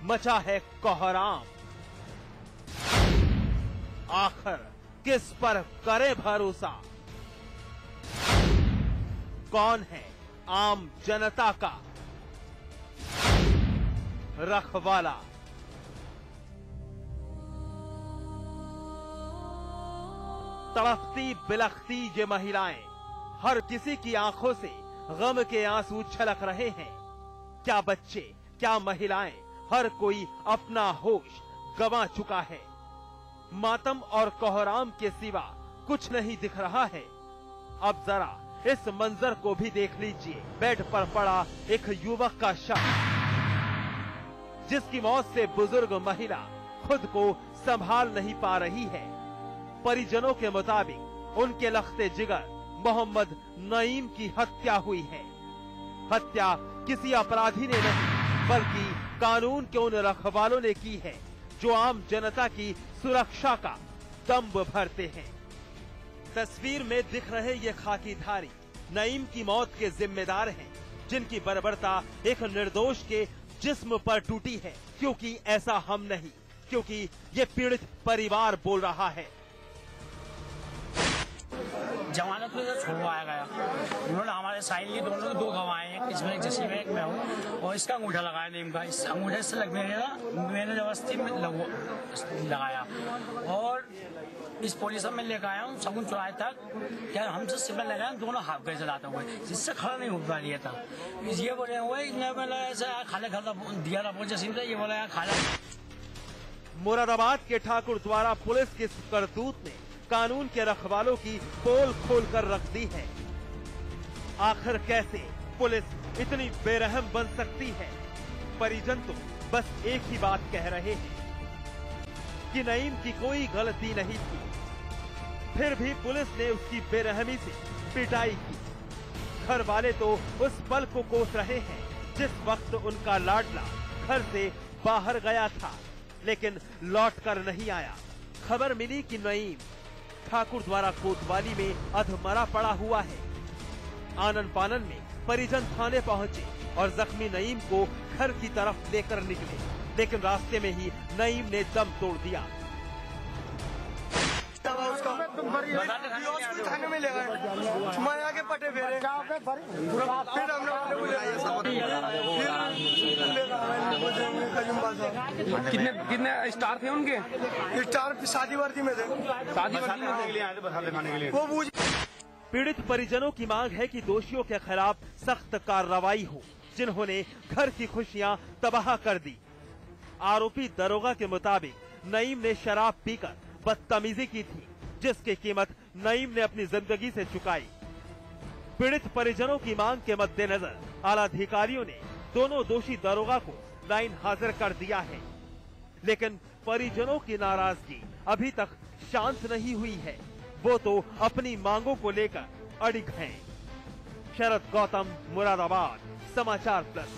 मचा है कोहराम। आखिर किस पर करे भरोसा? कौन है आम जनता का रखवाला? तड़पती बिलखती ये महिलाएं, हर किसी की आंखों से गम के आंसू छलक रहे हैं। क्या बच्चे, क्या महिलाएं, हर कोई अपना होश गंवा चुका है। मातम और कोहराम के सिवा कुछ नहीं दिख रहा है। अब जरा इस मंजर को भी देख लीजिए। बेड पर पड़ा एक युवक का शव, जिसकी मौत से बुजुर्ग महिला खुद को संभाल नहीं पा रही है। परिजनों के मुताबिक उनके लख्ते जिगर मोहम्मद नईम की हत्या हुई है। हत्या किसी अपराधी ने नहीं, बल्कि कानून के उन रखवालों ने की है जो आम जनता की सुरक्षा का दंभ भरते हैं। तस्वीर में दिख रहे ये खाकीधारी नईम की मौत के जिम्मेदार हैं, जिनकी बर्बरता एक निर्दोष के जिस्म पर टूटी है। क्योंकि ऐसा हम नहीं, क्योंकि ये पीड़ित परिवार बोल रहा है। जमानत में छुड़वाया गया, उन्होंने हमारे साइन लिए, दोनों के 2 गवाह हैं, इसमें एक जसीम है, एक मैं हूँ, और इसका अंगूठा लगाया नीम का। इस अंगूठे से लगने मैंने जबरदस्ती में लगाया और इस पुलिस में लेकर आया हूँ सगुन चौराहे तक। यार हमसे सिविल लगाया, दोनों हाथ गए चलाते हुए, जिससे खड़ा नहीं हो पा रहा था। ये बोले हुए खाले खाता दिया था जसीम से, ये बोला खाला। मुरादाबाद के ठाकुर द्वारा पुलिस की करतूत ने कानून के रखवालों की पोल खोल कर रख दी है। आखिर कैसे पुलिस इतनी बेरहम बन सकती है? परिजन तो बस एक ही बात कह रहे हैं कि नईम की कोई गलती नहीं थी, फिर भी पुलिस ने उसकी बेरहमी से पिटाई की। घर वाले तो उस पल को कोस रहे हैं जिस वक्त उनका लाडला घर से बाहर गया था, लेकिन लौट कर नहीं आया। खबर मिली कि नईम ठाकुर द्वारा कोतवाली में अधमरा पड़ा हुआ है। आनन फानन में परिजन थाने पहुंचे और जख्मी नईम को घर की तरफ लेकर निकले, लेकिन रास्ते में ही नईम ने दम तोड़ दिया। थाने में ले गए, मैं आगे पटे फेरे, फिर कितने स्टार थे उनके? स्टार शादी वर्दी में थे, शादी वर्दी के लिए वो पूछ। पीड़ित परिजनों की मांग है कि दोषियों के खिलाफ सख्त कार्रवाई हो, जिन्होंने घर की खुशियां तबाह कर दी। आरोपी दरोगा के मुताबिक नईम ने शराब पीकर बदतमीजी की थी, जिसकी कीमत नईम ने अपनी जिंदगी से चुकाई। पीड़ित परिजनों की मांग के मद्देनजर आला अधिकारियों ने दोनों दोषी दरोगा को लाइन हाजिर कर दिया है, लेकिन परिजनों की नाराजगी अभी तक शांत नहीं हुई है। वो तो अपनी मांगों को लेकर अड़िग हैं। शरद गौतम, मुरादाबाद, समाचार प्लस।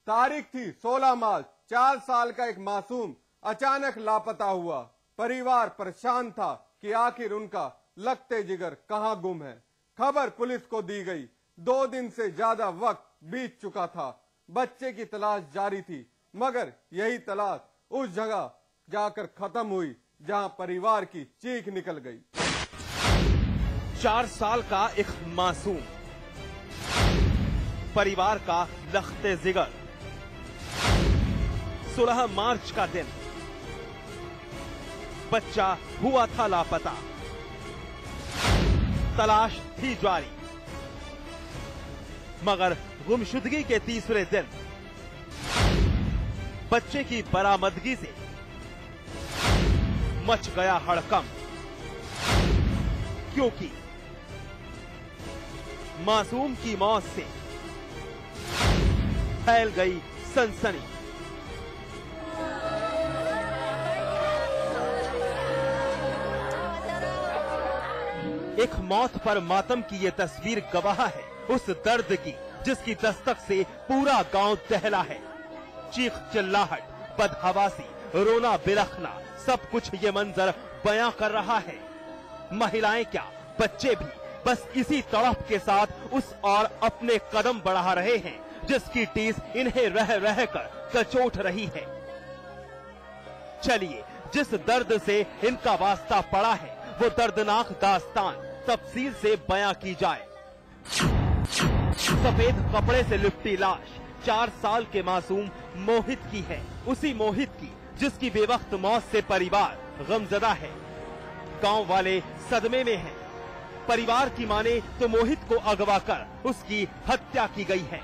तारीख थी 16 मार्च। 4 साल का एक मासूम अचानक लापता हुआ। परिवार परेशान था कि आखिर उनका लगते जिगर कहां गुम है। खबर पुलिस को दी गई। 2 दिन से ज्यादा वक्त बीत चुका था। बच्चे की तलाश जारी थी, मगर यही तलाश उस जगह जाकर खत्म हुई जहां परिवार की चीख निकल गई। 4 साल का एक मासूम, परिवार का लख्ते जिगर। 16 मार्च का दिन, बच्चा हुआ था लापता। तलाश थी जारी, मगर गुमशुदगी के तीसरे दिन बच्चे की बरामदगी से मच गया हड़कंप, क्योंकि मासूम की मौत से फैल गई सनसनी। एक मौत पर मातम की ये तस्वीर गवाह है उस दर्द की जिसकी दस्तक से पूरा गांव दहला है। चीख चिल्लाहट, बदहवासी, रोना बिलखना, सब कुछ ये मंजर बयां कर रहा है। महिलाएं क्या, बच्चे भी बस इसी तड़प के साथ उस और अपने कदम बढ़ा रहे हैं जिसकी टीस इन्हें रह रह कर कचोट रही है। चलिए जिस दर्द से इनका वास्ता पड़ा है वो दर्दनाक दास्तान तफसील से बयां की जाए। सफेद कपड़े से लिपटी लाश 4 साल के मासूम मोहित की है, उसी मोहित की जिसकी बेवक्त मौत से परिवार गमजदा है। गांव वाले सदमे में हैं। परिवार की माने तो मोहित को अगवा कर उसकी हत्या की गई है।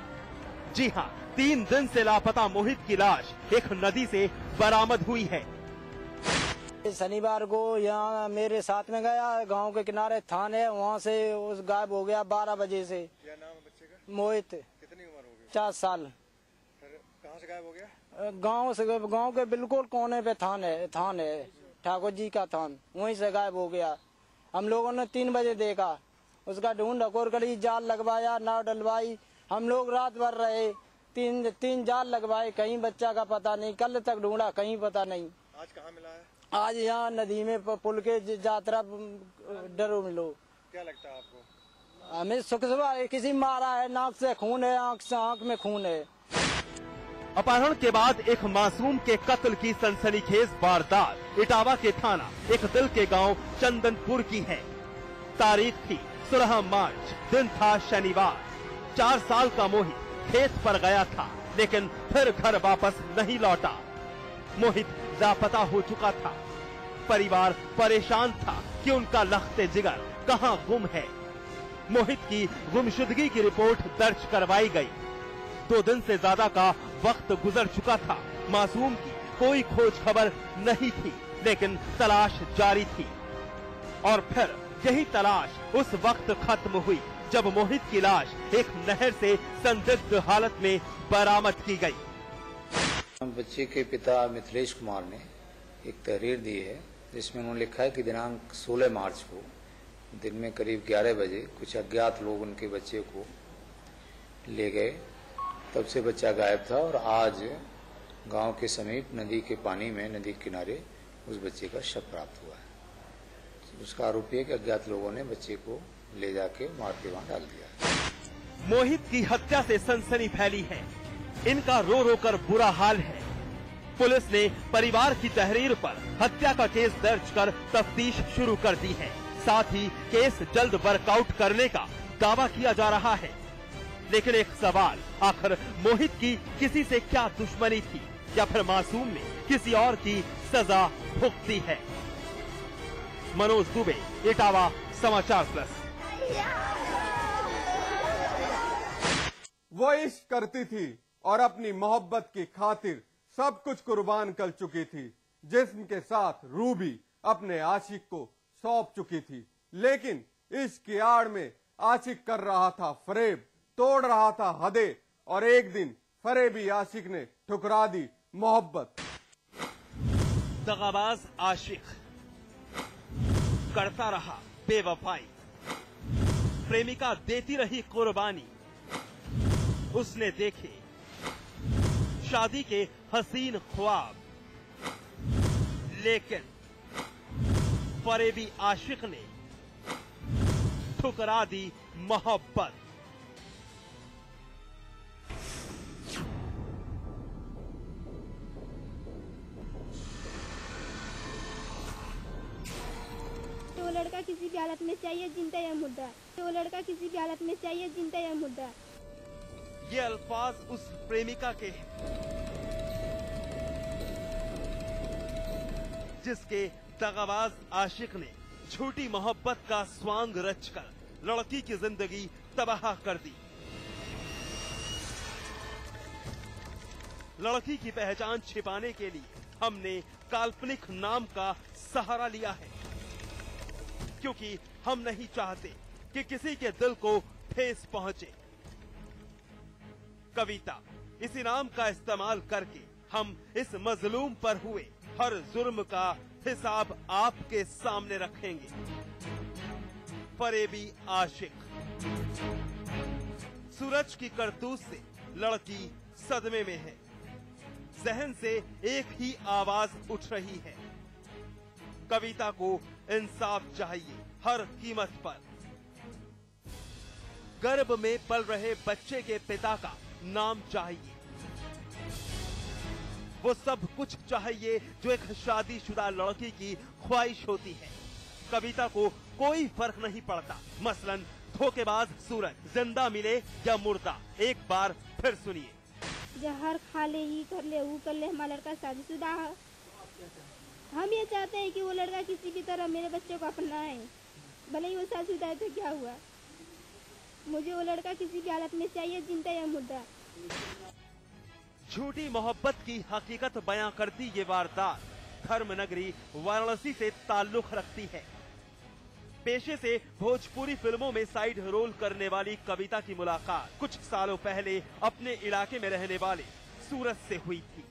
जी हां, 3 दिन से लापता मोहित की लाश एक नदी से बरामद हुई है। शनिवार को यहाँ मेरे साथ में गया, गांव के किनारे थान है, वहाँ से उस गायब हो गया 12 बजे से। क्या नाम है बच्चे का? मोहित। कितनी उम्र हो गई? 4 साल। फिर कहाँ से गायब हो गया? गांव के बिल्कुल कोने पे थान है ठाकुर जी का थान, वहीं से गायब हो गया। हम लोगों ने 3 बजे देखा, उसका ढूंढ ढकोर करी, जाल लगवाया, नाव डलवाई, हम लोग रात भर रहे, 3 जाल लगवाए, कहीं बच्चा का पता नहीं। कल तक ढूंढा, कहीं पता नहीं। आज कहाँ मिला है? आज यहाँ नदी में पुल के यात्रा डरो मिलो। क्या लगता है आपको? हमें सुख सुबह किसी मारा है, नाक से खून है, आँख में खून है। अपहरण के बाद एक मासूम के कत्ल की सनसनीखेज वारदात इटावा के थाना एक दिल के गांव चंदनपुर की है। तारीख थी 16 मार्च, दिन था शनिवार। 4 साल का मोहित खेत पर गया था, लेकिन फिर घर वापस नहीं लौटा। मोहित लापता हो चुका था। परिवार परेशान था कि उनका लख्ते जिगर कहां गुम है। मोहित की गुमशुदगी की रिपोर्ट दर्ज करवाई गई। 2 दिन से ज्यादा का वक्त गुजर चुका था। मासूम की कोई खोज खबर नहीं थी, लेकिन तलाश जारी थी। और फिर यही तलाश उस वक्त खत्म हुई जब मोहित की लाश एक नहर से संदिग्ध हालत में बरामद की गई। बच्चे के पिता मिथिलेश कुमार ने एक तहरीर दी है जिसमें उन्होंने लिखा है कि दिनांक 16 मार्च को दिन में करीब 11 बजे कुछ अज्ञात लोग उनके बच्चे को ले गए। तब से बच्चा गायब था और आज गांव के समीप नदी के पानी में, नदी के किनारे उस बच्चे का शव प्राप्त हुआ है। उसका आरोप है कि अज्ञात लोगों ने बच्चे को ले जाके मार के वहां डाल दिया। मोहित की हत्या से सनसनी फैली है। इनका रो रो कर बुरा हाल है। पुलिस ने परिवार की तहरीर पर हत्या का केस दर्ज कर तफ्तीश शुरू कर दी है। साथ ही केस जल्द वर्कआउट करने का दावा किया जा रहा है। लेकिन एक सवाल, आखिर मोहित की किसी से क्या दुश्मनी थी या फिर मासूम ने किसी और की सजा भुगती है? मनोज दुबे, इटावा, समाचार प्लस। वो इश्क करती थी और अपनी मोहब्बत की खातिर सब कुछ कुर्बान कर चुकी थी। जिस्म के साथ रूह भी अपने आशिक को सौंप चुकी थी, लेकिन इश्क की आड़ में आशिक कर रहा था फरेब, तोड़ रहा था हदें, और एक दिन फरेबी आशिक ने ठुकरा दी मोहब्बत। दगाबाज आशिक करता रहा बेवफाई, प्रेमिका देती रही कुर्बानी। उसने देखे शादी के हसीन ख्वाब, लेकिन फरेबी आशिक ने ठुकरा दी मोहब्बत। तो लड़का किसी भी हालत में चाहिए जिंदा या मुर्दा, तो लड़का किसी भी हालत में चाहिए जिंदा या मुर्दा। ये अल्फाज उस प्रेमिका के हैं जिसके दगाबाज आशिक ने झूठी मोहब्बत का स्वांग रचकर लड़की की जिंदगी तबाह कर दी। लड़की की पहचान छिपाने के लिए हमने काल्पनिक नाम का सहारा लिया है, क्योंकि हम नहीं चाहते कि किसी के दिल को ठेस पहुंचे। कविता, इसी नाम का इस्तेमाल करके हम इस मजलूम पर हुए हर जुर्म का हिसाब आपके सामने रखेंगे। फरेबी आशिक। सूरज की करतूत से लड़की सदमे में है। जहन से एक ही आवाज उठ रही है, कविता को इंसाफ चाहिए हर कीमत पर। गर्भ में पल रहे बच्चे के पिता का नाम चाहिए, वो सब कुछ चाहिए जो एक शादीशुदा लड़की की ख्वाहिश होती है। कविता को कोई फर्क नहीं पड़ता, मसलन धोखेबाज सूरज जिंदा मिले या मुर्दा। एक बार फिर सुनिए। जहर खा ले, ये कर ले, वो कर ले, हमारा लड़का शादीशुदा है। हम ये चाहते हैं कि वो लड़का किसी भी तरह मेरे बच्चे को अपनाए, भले ही वो शादीशुदा है तो क्या हुआ। मुझे वो लड़का किसी भी हालत में चाहिए, जिंदा या मुर्दा। झूठी मोहब्बत की हकीकत बयां करती ये वारदात धर्म नगरी वाराणसी से ताल्लुक रखती है। पेशे से भोजपुरी फिल्मों में साइड रोल करने वाली कविता की मुलाकात कुछ सालों पहले अपने इलाके में रहने वाले सूरज से हुई थी।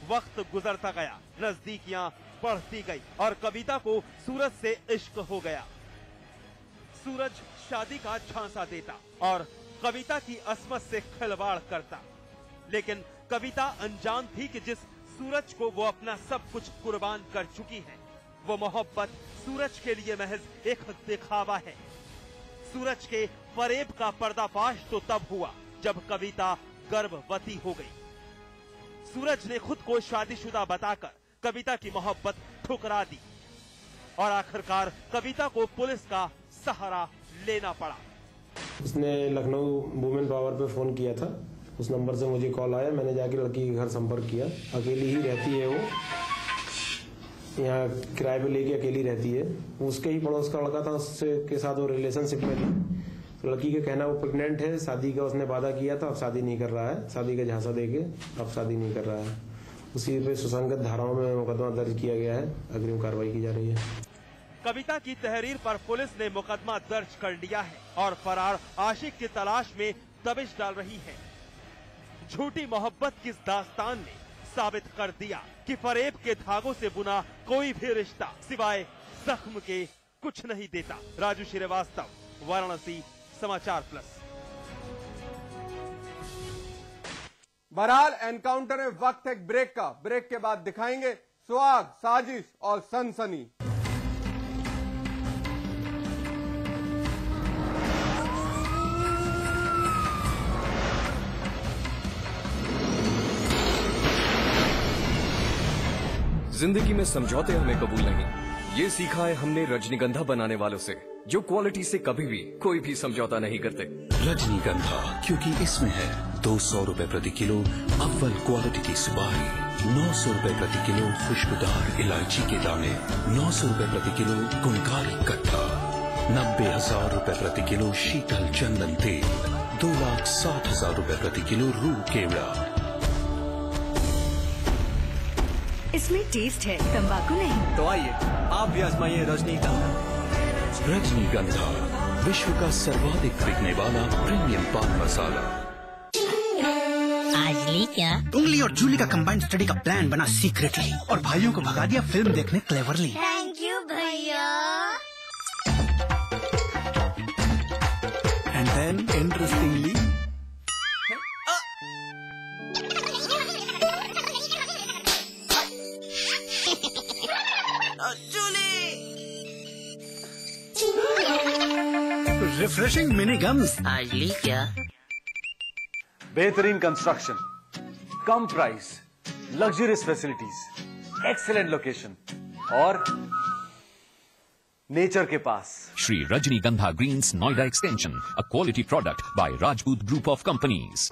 वक्त गुजरता गया, नजदीकियां बढ़ती गई और कविता को सूरज से इश्क हो गया। सूरज शादी का झांसा देता और कविता की अस्मत से खिलवाड़ करता, लेकिन कविता अनजान थी कि जिस सूरज को वो अपना सब कुछ कुर्बान कर चुकी है, वो मोहब्बत सूरज के लिए महज एक दिखावा है। सूरज के फरेब का पर्दाफाश तो तब हुआ जब कविता गर्भवती हो गई। सूरज ने खुद को शादीशुदा बताकर कविता की मोहब्बत ठुकरा दी और आखिरकार कविता को पुलिस का सहारा लेना पड़ा। उसने लखनऊ वुमेन पावर पे फोन किया था, उस नंबर से मुझे कॉल आया। मैंने जाके लड़की के घर संपर्क किया। अकेली ही रहती है, वो यहाँ किराए पे लेके अकेली रहती है। उसके ही पड़ोस का लड़का था, उससे के साथ वो रिलेशनशिप में थी। तो लड़की का कहना वो प्रेग्नेंट है, शादी का उसने वादा किया था, अब शादी नहीं कर रहा है। शादी का झांसा देके अब शादी नहीं कर रहा है। उसी पे सुसंगत धाराओं में मुकदमा दर्ज किया गया है, अग्रिम कार्रवाई की जा रही है। कविता की तहरीर पर पुलिस ने मुकदमा दर्ज कर लिया है और फरार आशिक की तलाश में दबिश डाल रही है। झूठी मोहब्बत की इस दास्तान ने साबित कर दिया कि फरेब के धागों से बुना कोई भी रिश्ता सिवाय जख्म के कुछ नहीं देता। राजू श्रीवास्तव, वाराणसी, समाचार प्लस। बहरहाल एनकाउंटर में वक्त एक ब्रेक का। ब्रेक के बाद दिखाएंगे सुहाग, साजिश और सनसनी। जिंदगी में समझौते हमें कबूल नहीं, ये सीखा है हमने रजनीगंधा बनाने वालों से, जो क्वालिटी से कभी भी कोई भी समझौता नहीं करते। रजनीगंधा, क्योंकि इसमें है 200 रुपए प्रति किलो अव्वल क्वालिटी की सुपारी, 900 रुपए प्रति किलो खुशबूदार इलायची के दाने, 900 रुपए प्रति किलो गुणकारी कट्टा, 90,000 रुपए प्रति किलो शीतल चंदन तेल, 2,60,000 रुपए प्रति किलो रूह केवड़ा। इसमें टेस्ट है, तंबाकू नहीं। तो आइए आप भी आजमाइए रजनीगंधा। रजनीगंधा, विश्व का सर्वाधिक बिकने वाला प्रीमियम पान मसाला। आज ली क्या? उंगली और जूली का कंबाइंड स्टडी का प्लान बना सीक्रेटली और भाइयों को भगा दिया फिल्म देखने क्लेवरली। थैंक यू भैया। And then interestingly refreshing mini games. आज ली क्या? बेहतरीन कंस्ट्रक्शन, कम price, luxurious facilities, excellent location और नेचर के पास। Sri Rajnigandha Greens Noida Extension, a quality product by Rajput Group of Companies.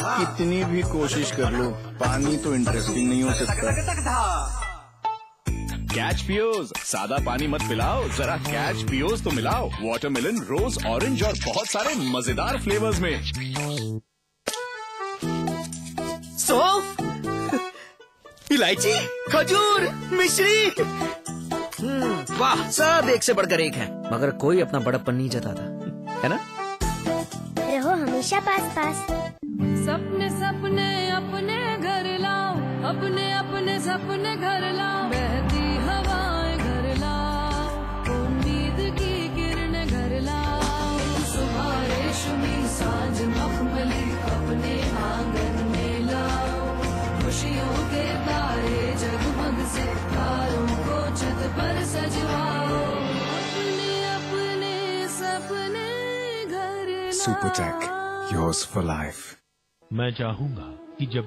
कितनी भी कोशिश कर लो, पानी तो इंटरेस्टिंग नहीं हो सकता। कैच पियोज, सादा पानी मत पिलाओ, जरा कैच पियोज तो मिलाओ। वाटरमेलन, रोज, ऑरेंज और बहुत सारे मजेदार फ्लेवर्स में। सौंफ, इलायची, खजूर, मिश्री, वाह, सब एक से बढ़कर एक है, मगर कोई अपना बड़प्पन नहीं जताता, है ना? रहो हमेशा पास पास। सपने सपने अपने घर लाओ, अपने अपने सपने घर लाओ, बहती हवाएं घर लाओ, उम्मीद की किरण घर लाओ, सुबह रेशमी सांझ मखमली अपने आंगन में लाओ, खुशियों के तारे जगमगा Supertech, yours for life. मैं चाहूंगा कि जब